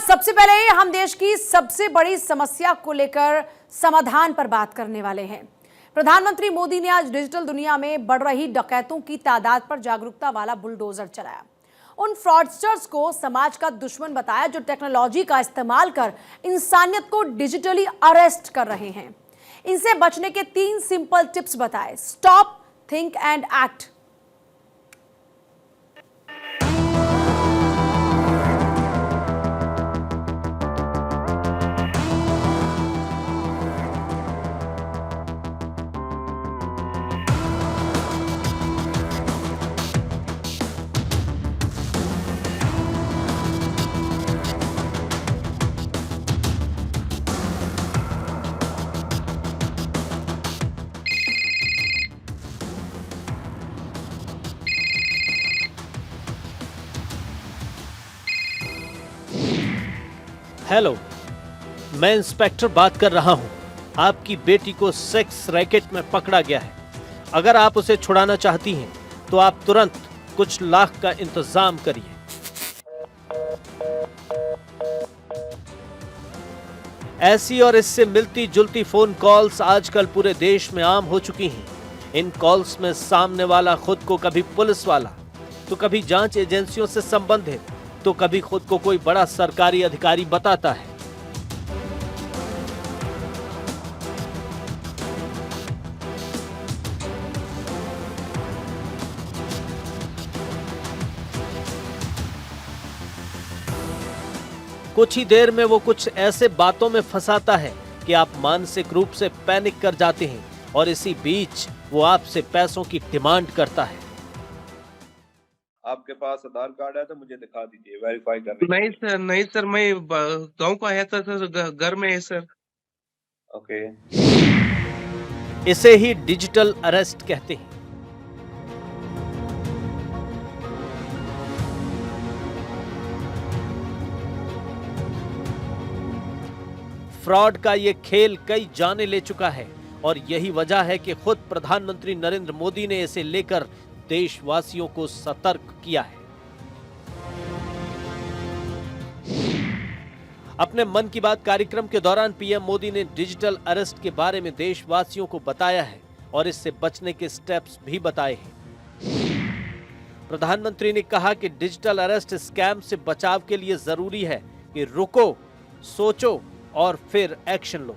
सबसे पहले हम देश की सबसे बड़ी समस्या को लेकर समाधान पर बात करने वाले हैं। प्रधानमंत्री मोदी ने आज डिजिटल दुनिया में बढ़ रही डकैतों की तादाद पर जागरूकता वाला बुलडोजर चलाया। उन फ्रॉडस्टर्स को समाज का दुश्मन बताया जो टेक्नोलॉजी का इस्तेमाल कर इंसानियत को डिजिटली अरेस्ट कर रहे हैं। इनसे बचने के 3 सिंपल टिप्स बताए। Stop, think and act. Hello, मैं इंस्पेक्टर बात कर रहा हूं। आपकी बेटी को सेक्स रैकेट में पकड़ा गया है। अगर आप उसे छुड़ाना चाहती हैं तो आप तुरंत कुछ लाख का इंतजाम करिए। ऐसी और इससे मिलती जुलती फोन कॉल्स आजकल पूरे देश में आम हो चुकी हैं। इन कॉल्स में सामने वाला खुद को कभी पुलिस वाला, तो कभी जांच एजेंसियों से संबंधित, तो कभी खुद को कोई बड़ा सरकारी अधिकारी बताता है। कुछ ही देर में वो कुछ ऐसे बातों में फंसाता है कि आप मानसिक रूप से पैनिक कर जाते हैं और इसी बीच वो आपसे पैसों की डिमांड करता है। आपके पास आधार कार्ड है तो मुझे दिखा दीजिए, वेरीफाई करने। नहीं सर, मैं गांव को आया था सर, घर में है सर। ओके। इसे ही डिजिटल अरेस्ट कहते हैं। फ्रॉड का ये खेल कई जाने ले चुका है और यही वजह है कि खुद प्रधानमंत्री नरेंद्र मोदी ने इसे लेकर देशवासियों को सतर्क किया है। अपने मन की बात कार्यक्रम के दौरान पीएम मोदी ने डिजिटल अरेस्ट के बारे में देशवासियों को बताया है और इससे बचने के स्टेप्स भी बताए हैं। प्रधानमंत्री ने कहा कि डिजिटल अरेस्ट स्कैम से बचाव के लिए जरूरी है कि रुको, सोचो और फिर एक्शन लो।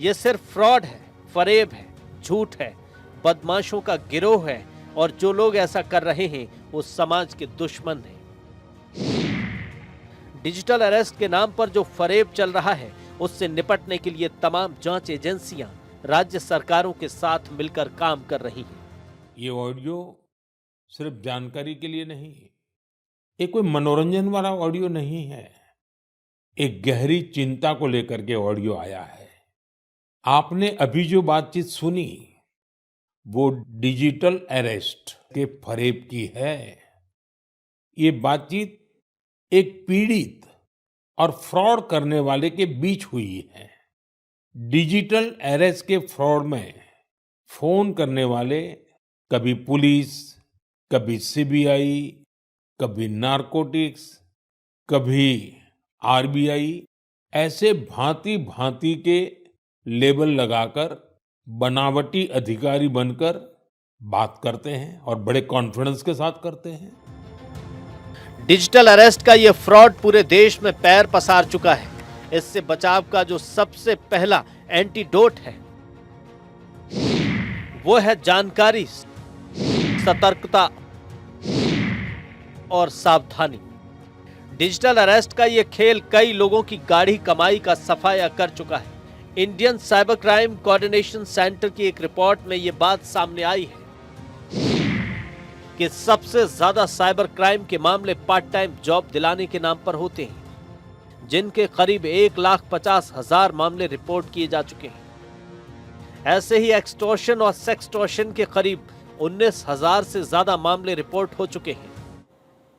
यह सिर्फ फ्रॉड है, फरेब है, झूठ है, बदमाशों का गिरोह है और जो लोग ऐसा कर रहे हैं वो समाज के दुश्मन हैं। डिजिटल अरेस्ट के नाम पर जो फरेब चल रहा है उससे निपटने के लिए तमाम जांच एजेंसियां राज्य सरकारों के साथ मिलकर काम कर रही हैं। ये ऑडियो सिर्फ जानकारी के लिए नहीं, ये कोई मनोरंजन वाला ऑडियो नहीं है। एक गहरी चिंता को लेकर के ऑडियो आया है। आपने अभी जो बातचीत सुनी वो डिजिटल अरेस्ट के फरेब की है। ये बातचीत एक पीड़ित और फ्रॉड करने वाले के बीच हुई है। डिजिटल अरेस्ट के फ्रॉड में फोन करने वाले कभी पुलिस, कभी सीबीआई, कभी नारकोटिक्स, कभी आरबीआई, ऐसे भांति भांति के लेबल लगाकर बनावटी अधिकारी बनकर बात करते हैं और बड़े कॉन्फिडेंस के साथ करते हैं। डिजिटल अरेस्ट का यह फ्रॉड पूरे देश में पैर पसार चुका है। इससे बचाव का जो सबसे पहला एंटीडोट है वो है जानकारी, सतर्कता और सावधानी। डिजिटल अरेस्ट का यह खेल कई लोगों की गाढ़ी कमाई का सफाया कर चुका है। Indian cyber crime coordination centre की एक रिपोर्ट में यह बात सामने आई है कि सबसे ज्यादा साइबर क्राइम के मामले पार्ट टाइम जॉब दिलाने के नाम पर होते हैं, जिनके करीब 1,50,000 मामले रिपोर्ट किए जा चुके हैं। ऐसे ही एक्सटॉर्शन और सेक्सटॉर्शन के करीब 19,000 से ज्यादा मामले रिपोर्ट हो चुके हैं।